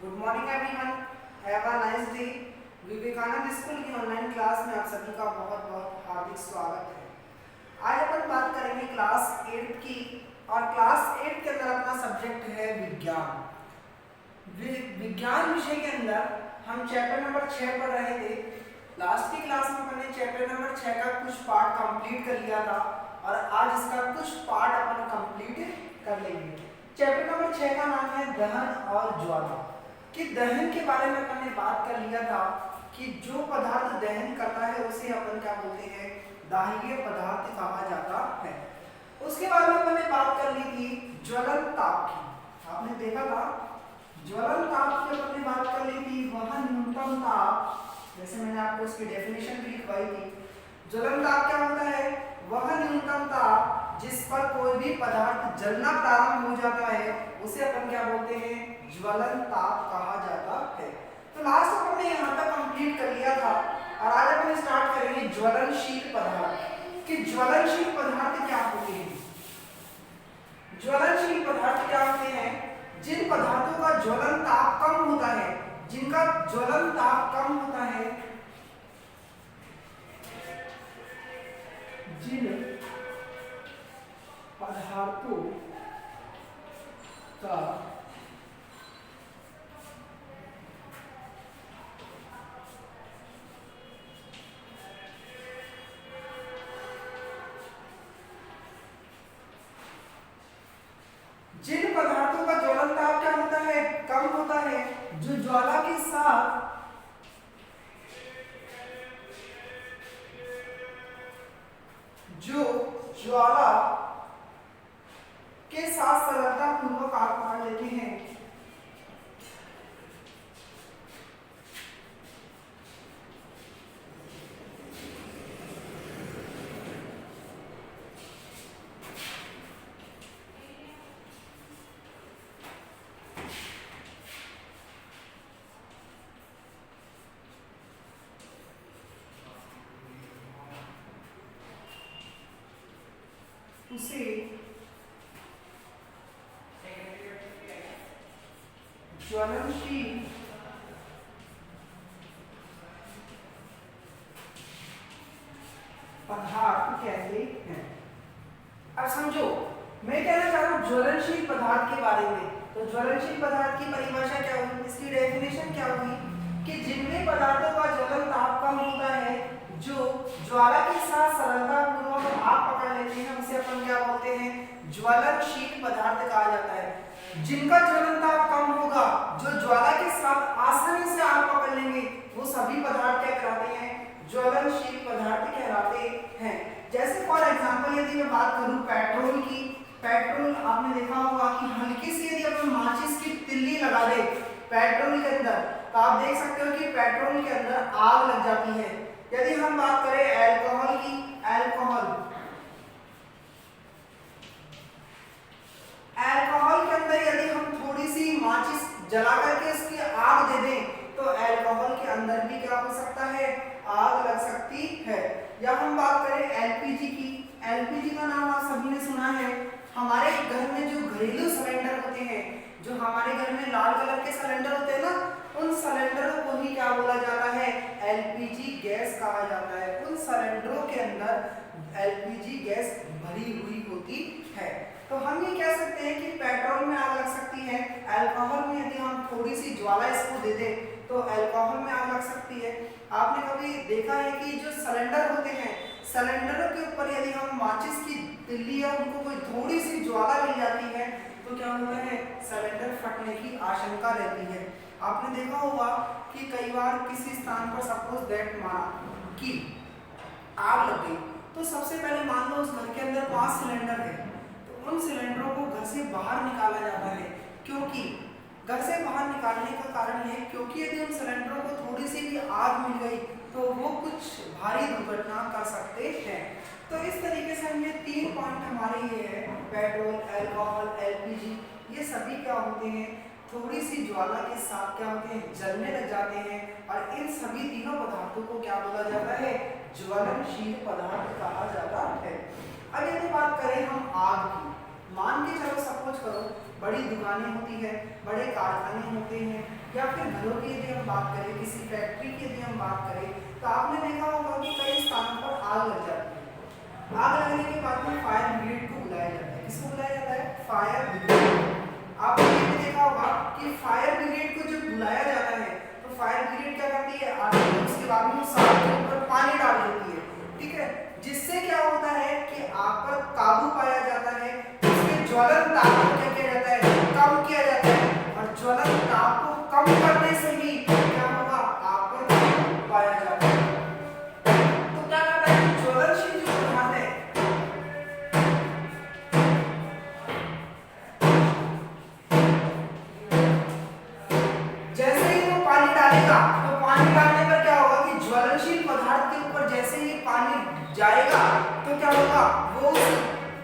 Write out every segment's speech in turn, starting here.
Good morning everyone, have a nice day. Vivekanand school की online class में आप सभी का बहुत बहुत हार्दिक स्वागत है। आज अपन बात करेंगे क्लास 8 की और क्लास 8 के अंदर अपना सब्जेक्ट है विज्ञान। विज्ञान विषय के अंदर हम चैप्टर नंबर 6 पढ़ रहे थे। लास्ट की क्लास में मैंने चैप्टर नंबर 6 का कुछ पार्ट कंप्लीट कर लिया था और आज इसका कुछ पार्ट अपन कंप्लीट कर लेंगे। चैप्टर नंबर 6 का नाम है दहन और ज्वाला। कि दहन के बारे में अपन ने बात कर लिया था कि जो पदार्थ दहन करता है उसे अपन क्या बोलते हैं, दाह्य पदार्थ कहा जाता है। उसके बाद में अपन ने बात कर ली थी ज्वलन ताप की। आपने देखा था ज्वलन ताप की अपन ने बात कर ली थी, वह न्यूनतम ताप, जैसे मैंने आपको इसकी डेफिनेशन भी लिखवाई थी। ज्वलन ताप क्या होता है? वह न्यूनतम ताप जिस पर कोई भी पदार्थ जलना प्रारंभ हो जाता है उसे अपन क्या बोलते हैं, ज्वलन ताप कहा जाता है। तो लास्ट अपन ने यहाँ तक कंप्लीट कर लिया था और आज अपन स्टार्ट करेंगे ज्वलनशील पदार्थ। कि ज्वलनशील पदार्थ क्या होते हैं। ज्वलनशील पदार्थ क्या होते हैं? जिन पदार्थों का ज्वलन ताप कम होता है, जिनका ज्वलन ताप कम होता है, जिन पदार्थों का ज्वलन ताप क्या होता है, कम होता है, जो ज्वाला के साथ सरलता पूर्वक आग पकड़ लेते हैं, उसे ज्वलनशील पदार्थ कहते हैं। अब समझो मैं कहना चाह रहा हूं ज्वलनशील पदार्थ के बारे में। तो ज्वलनशील पदार्थ की परिभाषा क्या हुई, इसकी डेफिनेशन क्या हुई कि जिनमें पदार्थों का ज्वलन ताप कम होता है, जो ज्वाला के साथ सरलता पूर्वक आग पकड़ लेते हैं, उसे अपन क्या बोलते हैं, ज्वलनशील पदार्थ कहा जाता है। जिनका ज्वलन ताप कम होगा, जो ज्वाला के साथ आसानी से आग पकड़ लेंगे, वो सभी पदार्थ क्या कहलाते हैं, ज्वलनशील पदार्थ कहलाते हैं। जैसे फॉर एग्जांपल यदि मैं बात करूं पेट्रोल की, पेट्रोल आपने देखा होगा कि हल्की सी यदि अपन माचिस की तिल्ली लगा दे पेट्रोल के अंदर, तो आप देख सकते हो कि पेट्रोल के अंदर आग लग जाती है। यदि हम बात करें अल्कोहल की, अल्कोहल के अंदर यदि हम थोड़ी सी माचिस जला करके इसकी आग दे दें तो अल्कोहल के अंदर भी क्या हो सकता है, आग लग सकती है। या हम बात करें एलपीजी की, एलपीजी का नाम आप सभी ने सुना है। हमारे घर में जो घरेलू सिलेंडर होते हैं, जो हमारे घर में लाल कलर के सिलेंडर होते हैं ना, उन सिलेंडरों को ही क्या बोला जाता है, एलपीजी गैस कहा जाता है। उन सिलेंडरों के अंदर एलपीजी गैस भरी हुई होती है। तो हम ये कह सकते हैं कि पेट्रोल में आग लग सकती है, अल्कोहल में यदि हम थोड़ी सी ज्वाला इसको दे दें तो अल्कोहल में आग लग सकती है। आपने कभी देखा है कि जो सिलेंडर होते हैं, सिलेंडरों के ऊपर यदि हम माचिस की तिल्ली या उनको कोई थोड़ी सी ज्वाला मिल जाती है तो क्या होता है, सिलेंडर फटने की आशंका रहती है। आपने देखा होगा कि कई बार किसी स्थान पर सपोज दैट माना कि आग लग गई, तो सबसे पहले मान लो उस घर के अंदर 5 सिलेंडर है, तो उन सिलेंडरों को घर से बाहर निकाला जाता है। क्योंकि घर से बाहर निकालने का कारण है क्योंकि यदि उन सिलेंडरों को थोड़ी सी भी आग मिल गई तो वो कुछ भारी दुर्घटना कर सकते हैं। तो इस तरीके से हम ये 3 पॉइंट हमारे ये है, पेट्रोल, अल्कोहल, एलपीजी, ये सभी क्या होते हैं, थोड़ी सी ज्वाला के साथ क्या होते हैं, जलने लग जाते हैं। और इन सभी तीनों पदार्थों को क्या बोला जाता है, ज्वलनशील पदार्थ कहा जाता है। अब यदि बात करें हम आग की, मान के चलो सपोज करो बड़ी दुकानें होती है, बड़े कारखाने होते हैं, या फिर घरों की यदि हम बात करें, किसी फैक्ट्री की यदि हम बात करें, तो आपने देखा होगा कि कई स्थानों पर आग लग जाती है। आग लगने के बाद में फायर ब्रिगेड को बुलाया जाता है। किसको बुलाया जाता है? Fire brigade. आपने ये भी देखा होगा कि फायर ब्रिगेड को जब बुलाया जाता है तो फायर ब्रिगेड क्या करती है? आगे उसके बाद में उस आग के ऊपर पानी डाल देती है, ठीक है, जिससे क्या होता है कि आग पर काबू पाया जाता है। उसके ज्वलन ताप को क्या किया जाता है? कम किया जाता है, और ज्वलन ताप को कम करने से ही क्या होगा? आग पर काबू पाया जाता है। तो क्या करता है? ज्वलनशील जो पदार्थ है, जैसे ही वो पानी डालेगा तो पानी डालने पर क्या होगा कि ज्वलनशील पदार्थ के ऊपर जैसे ही पानी जाएगा तो क्या होगा? वो उस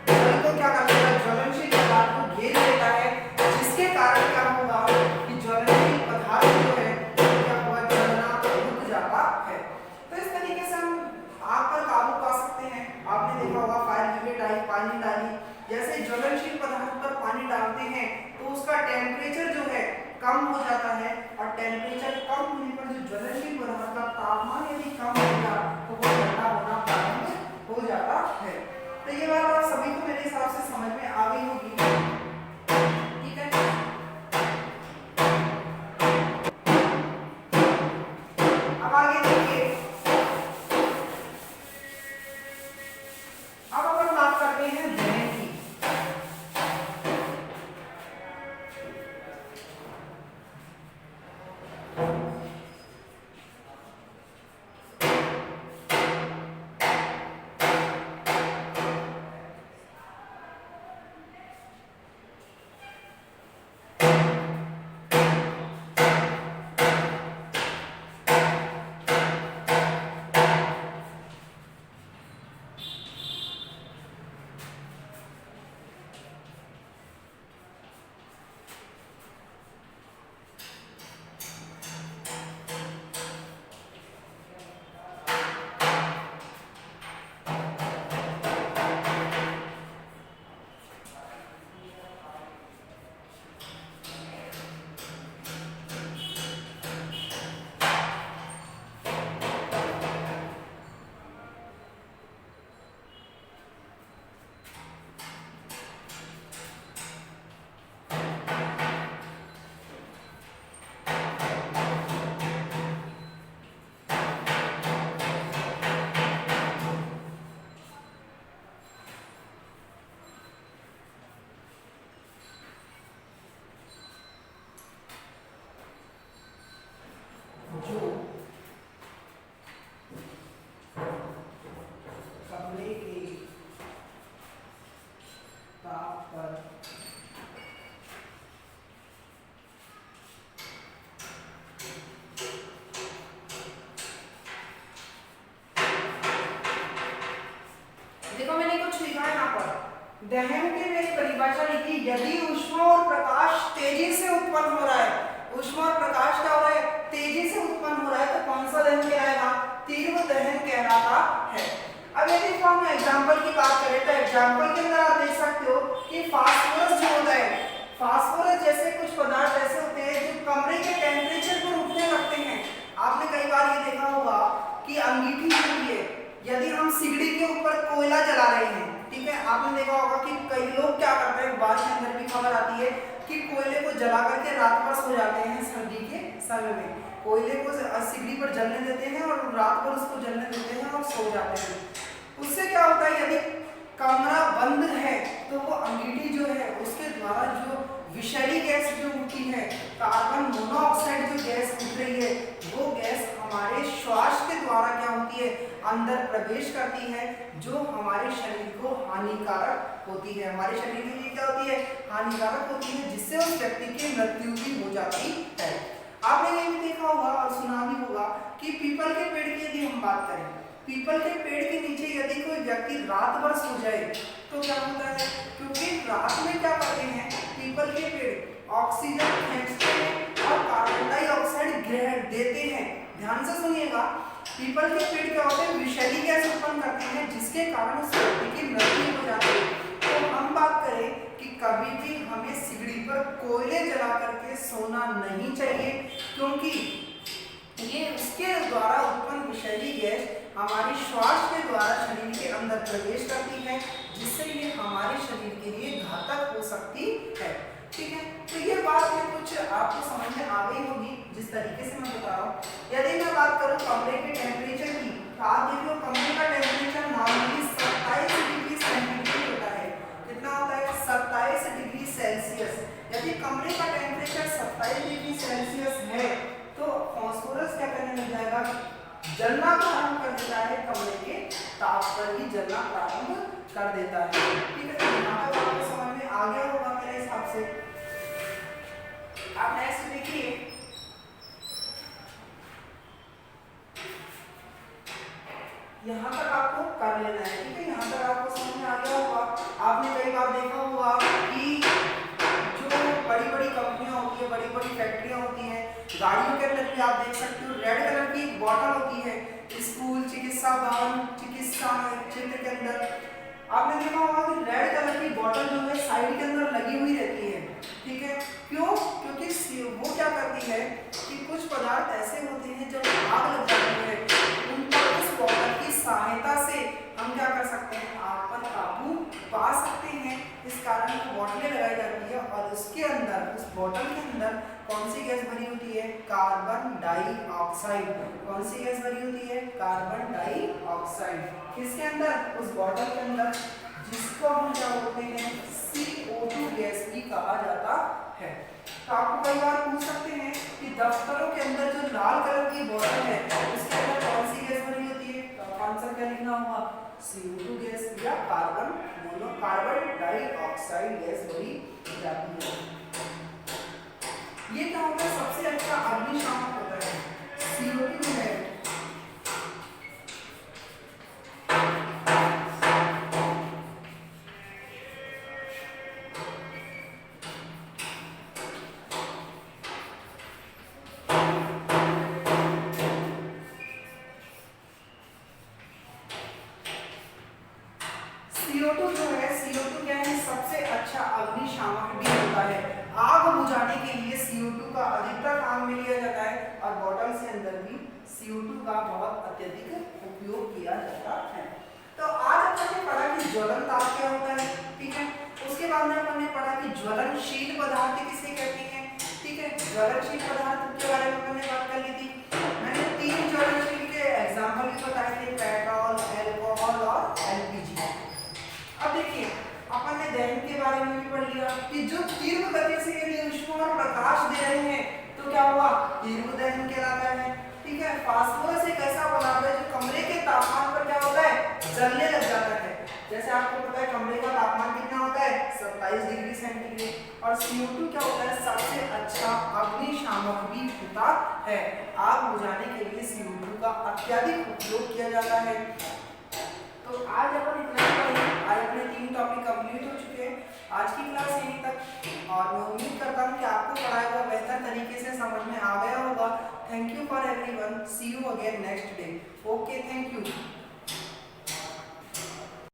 जल को क्या कर लेगा? ज्वलनशील पदार्थ को घेर लेता है, जिसके कारण क्या होगा कि ज्वलनशील पदार्थ जो है क्या होगा? जलना रुक जाता है। तो इस तरीके से हम आग पर काबू पा सकते हैं। आपने देखा होगा फायर ब्रिगेड आई, पानी डाली, जैसे ज्वलनशील पदार्थ पर पानी डालते हैं तो उसका टेम्परेचर जो है कम हो जाता है, और टेम्परेचर कम होने पर जो ज्वलनशील पदार्थ का तापमान यदि कम होगा तो वो ठंडा होना प्रारंभ हो जाता है। तो ये बात आप सभी को मेरे हिसाब से समझ में आ गई होगी, ठीक है। अब आगे देखिए, अब अपन बात करते हैं दहन की। जो कमरे के ताप पर देखो मैंने कुछ लिखा है यहाँ पर। दहन की मैंने परिभाषा लिखी, यदि ऊष्मा और प्रकाश तेजी से उत्पन्न हो रहा है, ऊष्मा और प्रकाश क्या हो रहा है? तेजी से उत्पन्न हो रहा है, तो कौन सा दहन कहलाएगा? तीव्र दहन कहलाता है। अब यदि हम एग्जांपल की बात करें तो एग्जांपल के अंदर आप देख सकते हो कि फास्फोरस जो होता है, फास्फोरस जैसे कुछ पदार्थ ऐसे होते हैं जो कमरे के टेम्परेचर को रुकने लगते हैं। आपने कई बार ये देखा होगा कि अंगीठी जो है, यदि हम सिगड़ी के ऊपर कोयला जला रहे हैं, ठीक है, आपने देखा होगा कि कई लोग क्या करते हैं, बाद के अंदर भी खबर आती है कि कोयले को जला करके रात भर सो जाते हैं। सर्दी के समय में कोयले को सिगड़ी पर जलने देते हैं और रात भर उसको जलने देते हैं और सो जाते हैं। उससे क्या होता है, यदि कमरा बंद है तो वो अंगीठी जो है उसके द्वारा जो विषैली गैस जो उठती है, कार्बन मोनोऑक्साइड जो गैस उठ रही है, वो गैस हमारे श्वास के द्वारा क्या होती है, अंदर प्रवेश करती है, जो हमारे शरीर को हानिकारक होती है। हमारे शरीर के लिए क्या होती है? हानिकारक होती है, जिससे उस व्यक्ति की मृत्यु भी हो जाती है। आपने ये भी देखा होगा और सुना भी होगा कि पीपल के पेड़ की यदि हम बात करें, पीपल के पेड़ के नीचे यदि कोई व्यक्ति रात भर सो जाए तो क्या होता है, क्योंकि रात में क्या करते हैं, पीपल के पेड़ ऑक्सीजन खींचते हैं और कार्बन डाइऑक्साइड ग्रहण देते हैं। ध्यान से सुनिएगा, पीपल के पेड़ क्या होते हैं, विषैली गैस उत्पन्न करते हैं, जिसके कारण उस व्यक्ति की मृत्यु हो जाती है। तो हम बात करें कि कभी भी हमें सिगड़ी पर कोयले जला करके सोना नहीं चाहिए, क्योंकि ये उसके द्वारा उत्पन्न विषैली गैस हमारी श्वास के द्वारा शरीर के अंदर प्रवेश करती है, जिससे ये हमारे शरीर के लिए घातक हो सकती है। ठीक है, तो ये बात में कुछ आपको समझ में आ गई होगी जिस तरीके से मैं बता रहा हूँ। यदि मैं बात करूँ कमरे के टेम्परेचर की, तो आप देखिए कमरे का टेम्परेचर नॉर्मली 27 डिग्री सेंटीग्रेड होता है। कितना होता है? 27 डिग्री सेल्सियस। यदि कमरे का टेम्परेचर 27 डिग्री सेल्सियस है तो फास्फोरस क्या करने लग जाएगा? जलना प्रारंभ कर देता है, कमरे के ताप पर ही जलना प्रारंभ कर देता है। ठीक है, तो यहाँ तक आपको समझ में आ गया होगा मेरे हिसाब से। आप नेक्स्ट देखिए, यहाँ तक आपको कर लेना है। ठीक है, यहाँ तक आपको समझ में आ गया होगा। आपने कई बार देखा होगा कि जो बड़ी बड़ी कंपनियां होती है, बड़ी बड़ी फैक्ट्रियां होती हैं, गाड़ियों के अंदर भी आप देख सकते हो रेड कलर की एक बॉटल होती है। स्कूल, चिकित्सा भवन, चिकित्सा क्षेत्र के अंदर आपने देखा होगा कि रेड कलर की बॉटल जो है साइड के अंदर लगी हुई रहती है। ठीक है, क्यों? क्योंकि वो क्या करती है कि कुछ पदार्थ ऐसे होते हैं जब आग लग जाती है, उन पर उस बॉटल की सहायता से हम क्या कर सकते हैं? आग पर काबू पा सकते हैं। इस कारण वो बॉटलें लगाई जाती है और उसके अंदर, उस बॉटल के अंदर कौन सी गैस भरी होती है? Carbon dioxide. कौन सी गैस भरी होती है? Carbon dioxide. किसके अंदर? उस बॉटल के अंदर, जिसको हम क्या बोलते हैं? CO2 गैस भी कहा जाता है। तो आपको कई बार पूछ सकते हैं कि दफ्तरों के अंदर जो लाल कलर की बॉटल है उसके अंदर कौन सी गैस भरी होती है? तो आंसर क्या लिखना होगा? CO2 गैस या कार्बन डाइऑक्साइड गैस भरी जाती है। ये क्या होता है? सबसे अच्छा अग्निशामक होता है, CO2 है। CO2 जो है, CO2 क्या है? सबसे अच्छा अग्निशामक भी होता है। आग बुझाने के लिए CO2 का अधिकतर काम में लिया जाता है और बॉटल के अंदर भी CO2 का बहुत अत्यधिक उपयोग किया जाता है। तो आज अपन ने पढ़ा कि ज्वलन ताप क्या होता है। ठीक है, उसके बाद में अपन ने पढ़ा कि ज्वलनशील पदार्थ किसे कहते हैं। ठीक है, ज्वलनशील पदार्थ के बारे में अपन ने बात कर ली थी। मैंने 3 ज्वलनशील के एग्जाम्पल भी बताए थे, पेट्रोल, एल्कोहल और LPG। अब देखिए, अपन ने दहन के बारे में भी पढ़ लिया कि जो तीव्र गति से यदि ऊष्मा और प्रकाश दे रहे हैं तो क्या हुआ? तीव्र दहन कहलाता है। ठीक है, फास्फोरस एक ऐसा पदार्थ है जो कमरे के तापमान पर क्या होता है? जलने लग जाता है। जैसे आपको पता है कमरे का तापमान कितना होता है? 27 डिग्री सेंटीग्रेड। और CO2 क्या होता है? सबसे अच्छा अग्निशामक भी होता है। आग बुझाने के लिए CO2 का अत्यधिक उपयोग किया जाता है। तो आज अपन इतना ही पढ़ेंगे। आज अपने 3 टॉपिक कंप्लीट हो चुके हैं। आज की क्लास यहीं तक, और मैं उम्मीद करता हूँ कि आपको पढ़ाया हुआ बेहतर तरीके से समझ में आ गया होगा। Thank you for everyone. See you again next day. Okay, thank you.